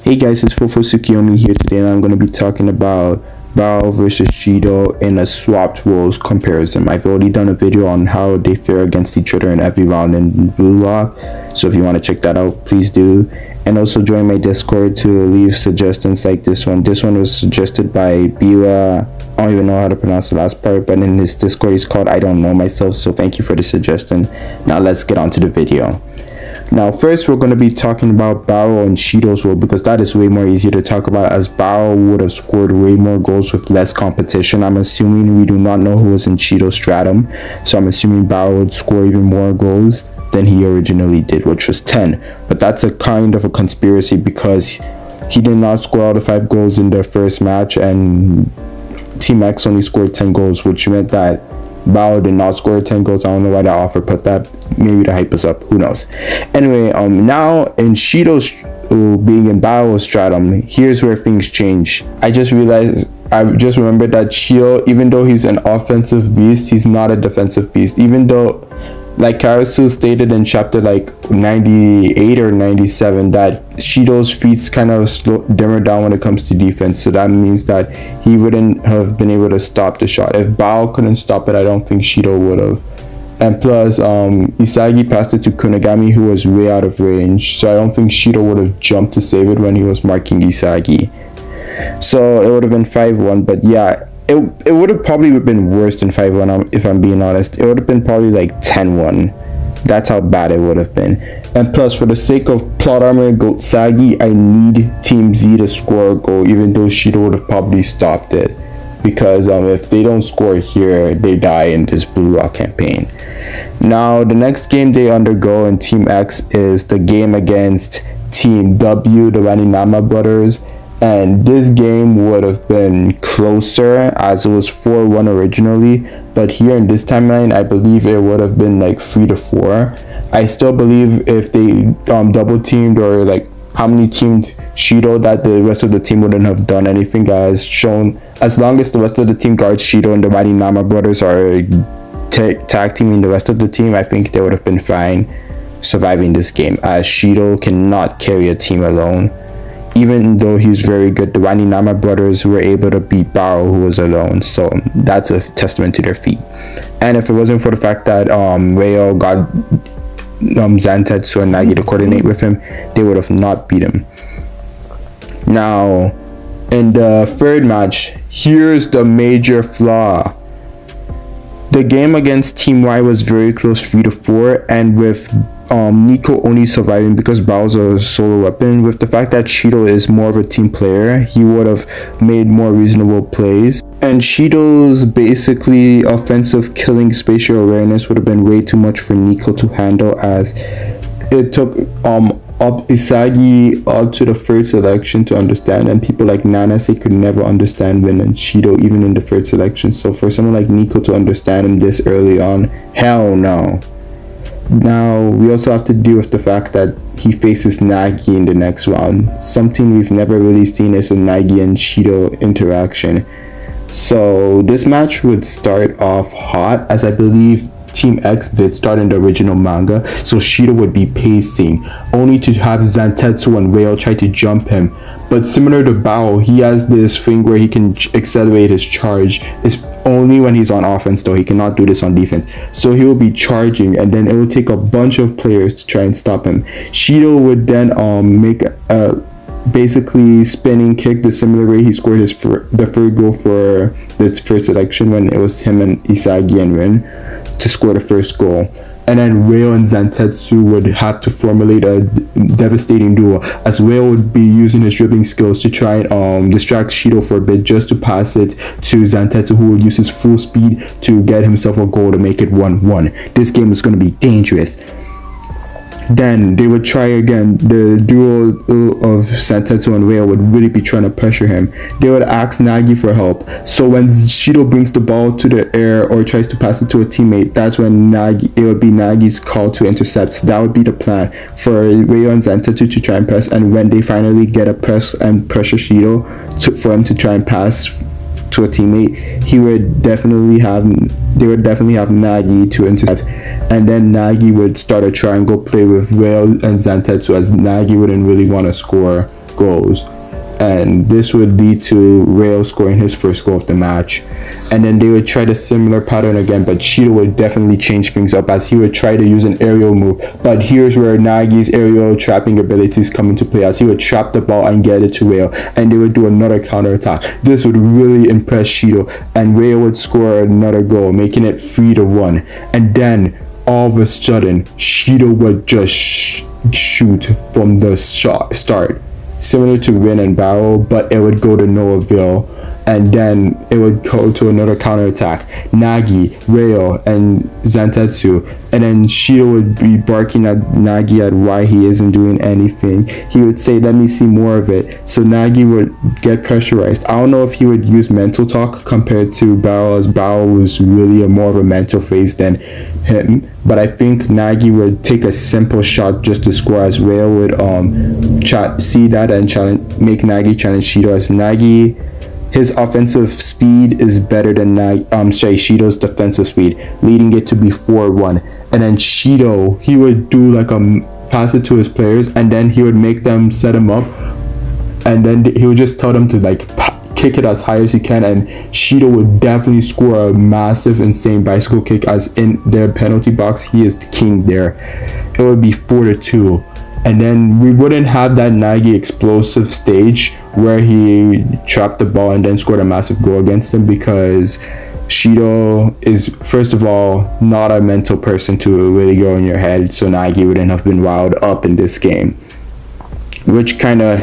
Hey guys, it's Fofo Tsukiyomi here today, and I'm going to be talking about Barou versus Shidou in a swapped roles comparison. I've already done a video on how they fare against each other in every round in Bluelock, so if you want to check that out, please do. And also join my Discord to leave suggestions like this one. This one was suggested by Biwa. I don't even know how to pronounce the last part, but in his Discord he's called I Don't Know Myself, so thank you for the suggestion. Now let's get on to the video. Now first we're going to be talking about Barou and Shidou's role, because that is way more easier to talk about, as Barou would have scored way more goals with less competition. I'm assuming we do not know who was in Shidou's stratum, so I'm assuming Barou would score even more goals than he originally did, which was 10. But that's a kind of a conspiracy, because he did not score all the 5 goals in their first match, and Team X only scored 10 goals, which meant that Barou did not score 10 goals. I don't know why the author put that. Maybe to hype us up. Who knows? Anyway, now in Shidou's being in Barou's stratum, here's where things change. I just remembered that Shidou, even though he's an offensive beast, he's not a defensive beast. Even though, like Karasu stated in chapter like 98 or 97, that Shidou's feet kind of dimmer down when it comes to defense, so that means that he wouldn't have been able to stop the shot. If Barou couldn't stop it, I don't think Shidou would have. And plus, Isagi passed it to Kunigami, who was way out of range, so I don't think Shidou would have jumped to save it when he was marking Isagi. So it would have been 5-1, but yeah, it would have probably been worse than 5-1, if I'm being honest. It would have been probably like 10-1. That's how bad it would have been. And plus, for the sake of plot armor and Goat Sagi, I need Team Z to score a goal, even though Shidou would have probably stopped it. Because if they don't score here, they die in this Bluelock campaign. Now, the next game they undergo in Team X is the game against Team W, the Waninama brothers. And this game would have been closer, as it was 4-1 originally, but here in this timeline I believe it would have been like 3-4. I still believe if they double teamed, or like how many teamed Shidou, that the rest of the team wouldn't have done anything, as shown. As long as the rest of the team guards Shidou and the Waninama brothers are tag teaming the rest of the team, I think they would have been fine surviving this game, as Shidou cannot carry a team alone. Even though he's very good, the Waninama brothers were able to beat Barou, who was alone, so that's a testament to their feat. And if it wasn't for the fact that Reo got Zantetsu and Nagi to coordinate with him, they would have not beat him. Now, in the third match, here's the major flaw. The game against Team Y was very close, 3-4, and with Nico only surviving because Barou's a solo weapon, with the fact that Shidou is more of a team player, he would have made more reasonable plays. And Shidou's basically offensive killing spatial awareness would have been way too much for Nico to handle, as it took up Isagi up to the third selection to understand, and people like Nanase could never understand Win and Shidou even in the third selection. So for someone like Nico to understand him this early on, hell no. Now we also have to deal with the fact that he faces Nagi in the next round. Something we've never really seen is a Nagi and Shidou interaction. So this match would start off hot, as I believe Team X did start in the original manga, so Shidou would be pacing, only to have Zantetsu and Reo try to jump him. But similar to Barou, he has this thing where he can accelerate his charge. It's only when he's on offense though, he cannot do this on defense. So he will be charging, and then it will take a bunch of players to try and stop him. Shidou would then make a basically spinning kick, the similar way he scored the third goal for this first selection, when it was him and Isagi and Rin to score the first goal. And then Reo and Zantetsu would have to formulate a devastating duel, as Reo would be using his dribbling skills to try and distract Shidou for a bit, just to pass it to Zantetsu, who would use his full speed to get himself a goal to make it 1-1. This game is going to be dangerous. Then they would try again. The duo of Zantetsu and Reo would really be trying to pressure him. They would ask Nagi for help. So when Shidou brings the ball to the air or tries to pass it to a teammate, that's when it would be Nagi's call to intercept. That would be the plan for Reo and Zantetsu to try and press. And when they finally get a press and pressure Shidou for him to try and pass to a teammate, they would definitely have Nagi to intercept, and then Nagi would start a triangle play with Reo and Zantetsu, as Nagi wouldn't really want to score goals, and this would lead to Rayo scoring his first goal of the match. And then they would try the similar pattern again, but Shidou would definitely change things up as he would try to use an aerial move. But here's where Nagi's aerial trapping abilities come into play, as he would trap the ball and get it to Rayo, and they would do another counter attack. This would really impress Shidou, and Rayo would score another goal, making it 3-1. And then all of a sudden, Shidou would just shoot from the start, similar to Rin and Barou, but it would go to no avail, and then it would go to another counterattack. Nagi, Rayo, and Zantetsu, and then Shidou would be barking at Nagi at why he isn't doing anything. He would say, "Let me see more of it." So Nagi would get pressurized. I don't know if he would use mental talk compared to Barou, as Barou was really more of a mental phase than him. But I think Nagi would take a simple shot just to score, as Rayo would see that and make Nagi challenge Shidou, as Nagi, his offensive speed is better than Shidou's defensive speed, leading it to be 4-1. And then Shidou, he would do like a pass it to his players, and then he would make them set him up, and then he would just tell them to like kick it as high as you can, and Shidou would definitely score a massive, insane bicycle kick, as in their penalty box, he is the king there. It would be 4-2. And then we wouldn't have that Nagi explosive stage where he trapped the ball and then scored a massive goal against him, because Shidou is, first of all, not a mental person to really go in your head, so Nagi wouldn't have been riled up in this game, which kind of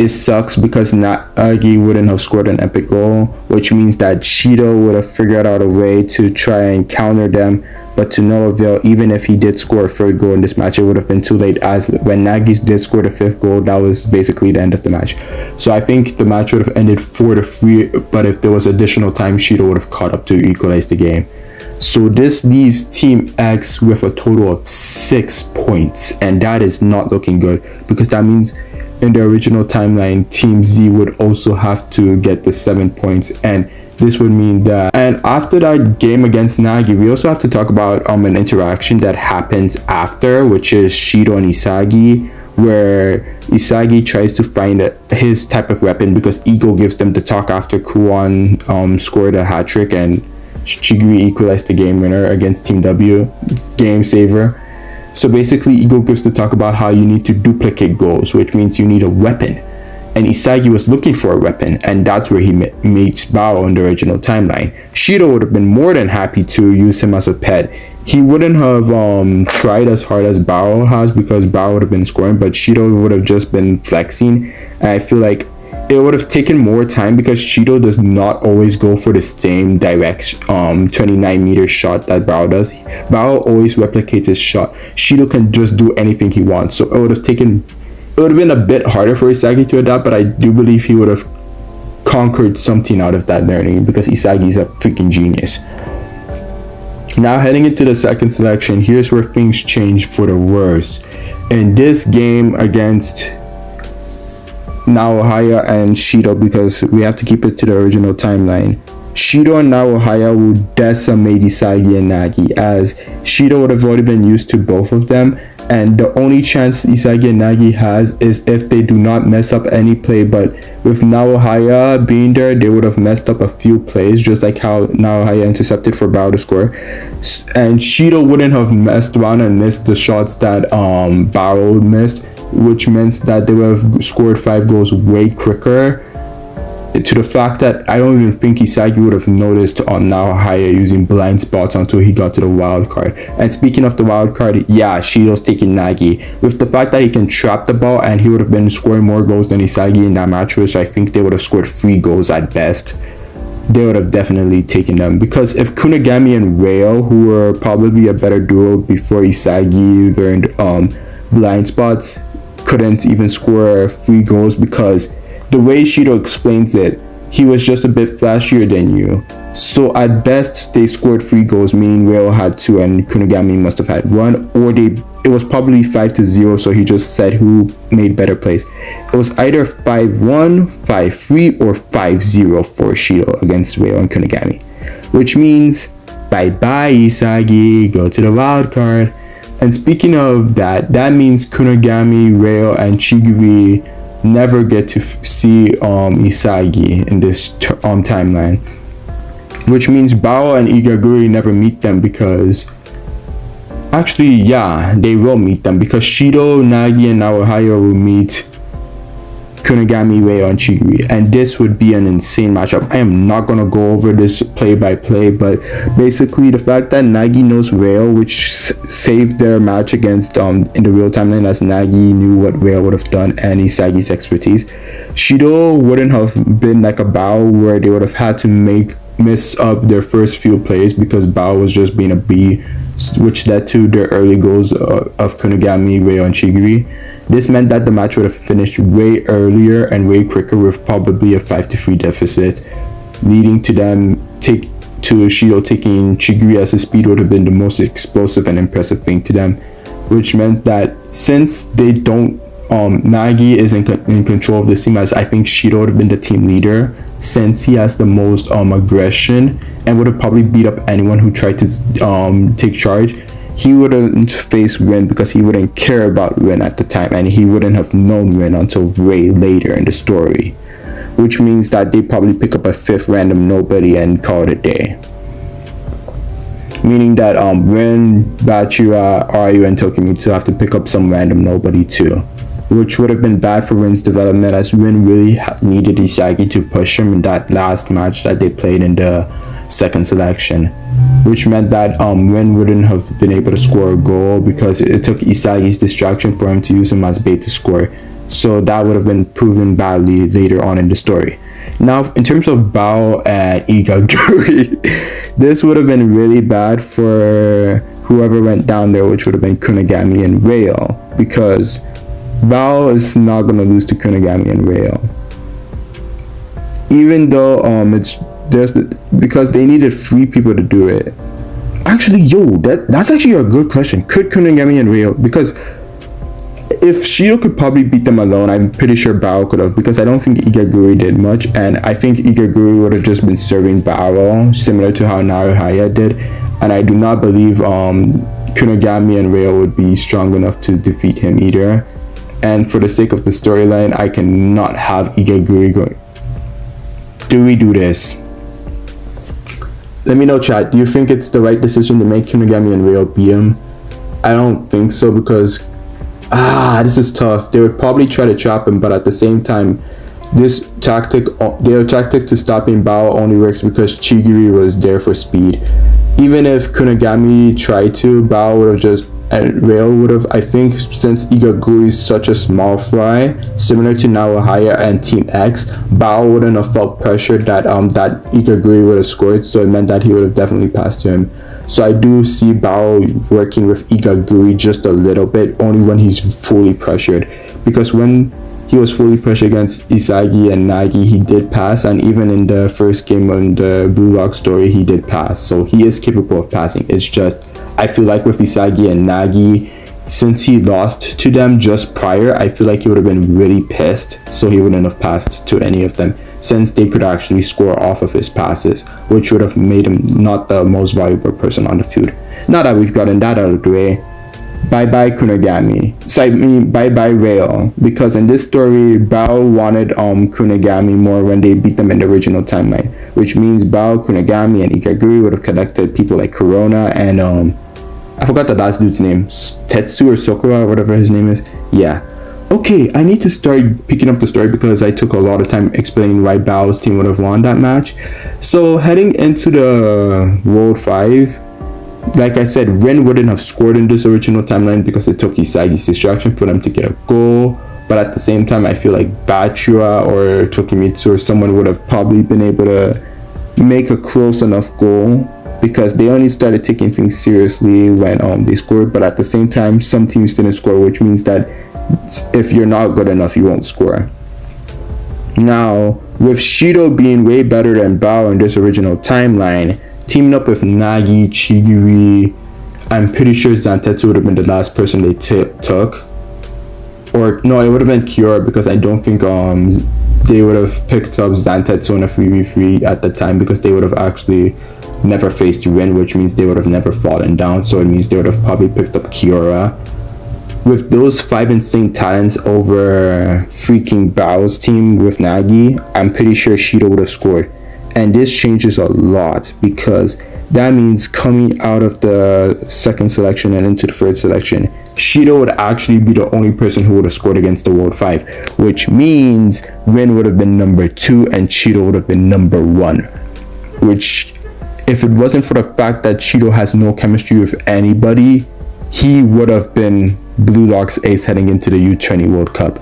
sucks, because Nagi wouldn't have scored an epic goal, which means that Shidou would have figured out a way to try and counter them, but to no avail. Even if he did score a third goal in this match, it would have been too late, as when Nagi did score the fifth goal, that was basically the end of the match. So I think the match would have ended 4-3, but if there was additional time, Shidou would have caught up to equalize the game. So this leaves Team X with a total of 6 points, and that is not looking good, because that means in the original timeline, Team Z would also have to get the 7 points, and this would mean that. And after that game against Nagi, we also have to talk about an interaction that happens after, which is Shidou and Isagi, where Isagi tries to find his type of weapon, because Ego gives them the talk after Kuon scored a hat trick and Chigiri equalized the game winner against Team W, game saver. So basically, Ego gives the talk about how you need to duplicate goals, which means you need a weapon. And Isagi was looking for a weapon, and that's where he meets Barou in the original timeline. Shidou would have been more than happy to use him as a pet. He wouldn't have tried as hard as Barou has, because Barou would have been scoring, but Shidou would have just been flexing. And I feel like it would have taken more time, because Shidou does not always go for the same direct 29-meter shot that Barou does. Barou always replicates his shot. Shidou can just do anything he wants, so it would have been a bit harder for Isagi to adapt, but I do believe he would have conquered something out of that learning, because Isagi is a freaking genius. Now heading into the second selection, here's where things change for the worse. In this game against Naohaya and Shidou, because we have to keep it to the original timeline, Shidou and Naohaya would decimate Isagi and Nagi, as Shidou would have already been used to both of them, and the only chance Isagi and Nagi has is if they do not mess up any play. But with Naohaya being there, they would have messed up a few plays, just like how Naohaya intercepted for Barou to score, and Shidou wouldn't have messed around and missed the shots that Barou missed, which meant that they would have scored 5 goals way quicker, to the fact that I don't even think Isagi would have noticed on Naohaya using blind spots until he got to the wild card. And speaking of the wild card, yeah, Shidou's taking Nagi. With the fact that he can trap the ball, and he would have been scoring more goals than Isagi in that match, which I think they would have scored 3 goals at best, they would have definitely taken them. Because if Kunigami and Rayo, who were probably a better duo before Isagi learned blind spots, couldn't even score 3 goals, because the way Shidou explains it, he was just a bit flashier than you. So at best, they scored 3 goals, meaning Rayo had 2 and Kunigami must have had 1, or it was probably 5-0, so he just said who made better plays. It was either 5-1, 5-3, or 5-0 for Shidou against Rayo and Kunigami, which means bye-bye Isagi, go to the wild card. And speaking of that, that means Kunigami, Rayo, and Chigiri never get to see Isagi in this timeline, which means Bao and Igaguri never meet them, because actually, yeah, they will meet them, because Shidou, Nagi, and Naohaya will meet Kunigami, Reo, and Chigiri, and this would be an insane matchup. I am not gonna go over this play by play, but basically the fact that Nagi knows Reo, which saved their match against in the real timeline, as Nagi knew what Reo would have done and Isagi's expertise. Shidou wouldn't have been like a Bao where they would have had to miss up their first few plays because Bao was just being a B, which led to their early goals of Kunigami, Reo, and Chigiri. This meant that the match would have finished way earlier and way quicker, with probably a 5-3 deficit, leading to Shidou taking Chigiri, as his speed would have been the most explosive and impressive thing to them, which meant that since they don't Nagi is in control of this team, as I think Shidou would have been the team leader, since he has the most aggression and would have probably beat up anyone who tried to take charge. He wouldn't face Rin because he wouldn't care about Rin at the time, and he wouldn't have known Rin until way later in the story, which means that they probably pick up a 5th random nobody and call it a day. Meaning that Rin, Bachira, Ryu, and Tokimitsu have to pick up some random nobody too, which would have been bad for Rin's development, as Rin really needed Isagi to push him in that last match that they played in the second selection, which meant that Rin wouldn't have been able to score a goal because it took Isagi's distraction for him to use him as bait to score. So that would have been proven badly later on in the story. Now, in terms of Bao and Igaguri, this would have been really bad for whoever went down there, which would have been Kunigami and Reo, because Bao is not going to lose to Kunigami and Reo. Even though because they needed 3 people to do it. Actually, that's actually a good question. Could Kunigami and Reo, because if Shidou could probably beat them alone, I'm pretty sure Barou could have, because I don't think Igaguri did much, and I think Igaguri would have just been serving Barou, similar to how Naruhaya did, and I do not believe Kunigami and Reo would be strong enough to defeat him either. And for the sake of the storyline, I cannot have Igaguri going. Do we do this? Let me know, chat. Do you think it's the right decision to make Kunigami and Reo beat him? I don't think so, because this is tough. They would probably try to trap him, but at the same time, their tactic to stopping Bao only works because Chigiri was there for speed. Even if Kunigami tried to, Bao would have just, and Reo would have, I think, since Igaguri is such a small fry, similar to Naohaya and Team X, Bao wouldn't have felt pressured that Igaguri would have scored, so it meant that he would have definitely passed to him. So I do see Bao working with Igaguri just a little bit, only when he's fully pressured, because when he was fully pressured against Isagi and Nagi, he did pass, and even in the first game on the Bluelock story, he did pass, so he is capable of passing. It's just, I feel like with Isagi and Nagi, since he lost to them just prior, I feel like he would have been really pissed, so he wouldn't have passed to any of them, since they could actually score off of his passes, which would have made him not the most valuable person on the field. Now that we've gotten that out of the way, bye-bye Kunigami. So I mean, bye-bye Reo, because in this story, Bao wanted Kunigami more when they beat them in the original timeline, which means Bao, Kunigami, and Igaguri would have connected people like Corona and I forgot the last dude's name, Tetsu or Sakura, whatever his name is. Yeah. Okay, I need to start picking up the story because I took a lot of time explaining why Bao's team would have won that match. So heading into the World 5, like I said, Rin wouldn't have scored in this original timeline because it took Isagi's distraction for them to get a goal. But at the same time, I feel like Bachira or Tokimitsu or someone would have probably been able to make a close enough goal, because they only started taking things seriously when they scored. But at the same time, some teams didn't score, which means that if you're not good enough, you won't score. Now, with Shidou being way better than Bao in this original timeline, teaming up with Nagi, Chigiri, I'm pretty sure Zantetsu would have been the last person they took. Or no, it would have been Kiora, because I don't think they would have picked up Zantetsu in a 3v3 at the time, because they would have actually never faced Rin, which means they would have never fallen down, so it means they would have probably picked up Kiora. with those 5 instinct talents over freaking Bao's team with Nagi, I'm pretty sure Shidou would have scored. And this changes a lot, because that means coming out of the second selection and into the third selection, Shidou would actually be the only person who would have scored against the World 5, which means Rin would have been number 2 and Shidou would have been number 1. Which, if it wasn't for the fact that Shidou has no chemistry with anybody, he would have been Bluelock's ace heading into the U20 World Cup.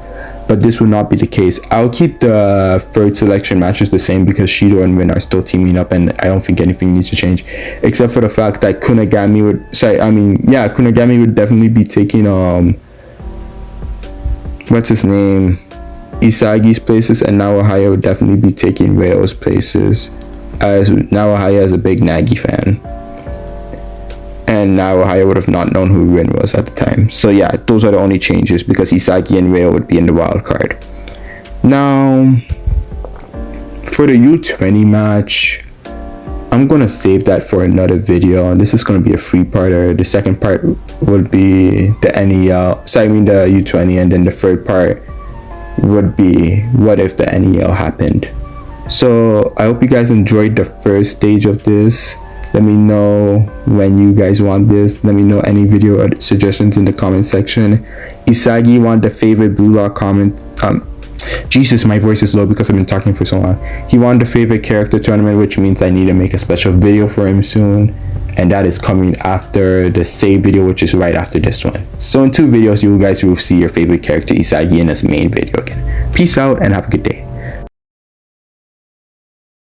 But this would not be the case. I'll keep the third selection matches the same because Shidou and Rin are still teaming up, and I don't think anything needs to change, except for the fact that Kunigami would definitely be taking what's his name, Isagi's places, and Naohaya would definitely be taking Ryo's places, as Naohaya is a big Nagi fan. And Naohaya would have not known who Rin was at the time. So yeah, those are the only changes, because Isagi and Ryo would be in the wild card. Now, for the U20 match, I'm gonna save that for another video. This is gonna be a 3-parter. The second part would be the the U20, and then the third part would be what if the NEL happened. So I hope you guys enjoyed the first stage of this. Let me know when you guys want this. Let me know any video suggestions in the comment section. Isagi want the favorite Bluelock comment. Jesus, my voice is low because I've been talking for so long. He won the favorite character tournament, which means I need to make a special video for him soon. And that is coming after the save video, which is right after this one. So in 2 videos, you guys will see your favorite character Isagi in his main video again. Peace out and have a good day.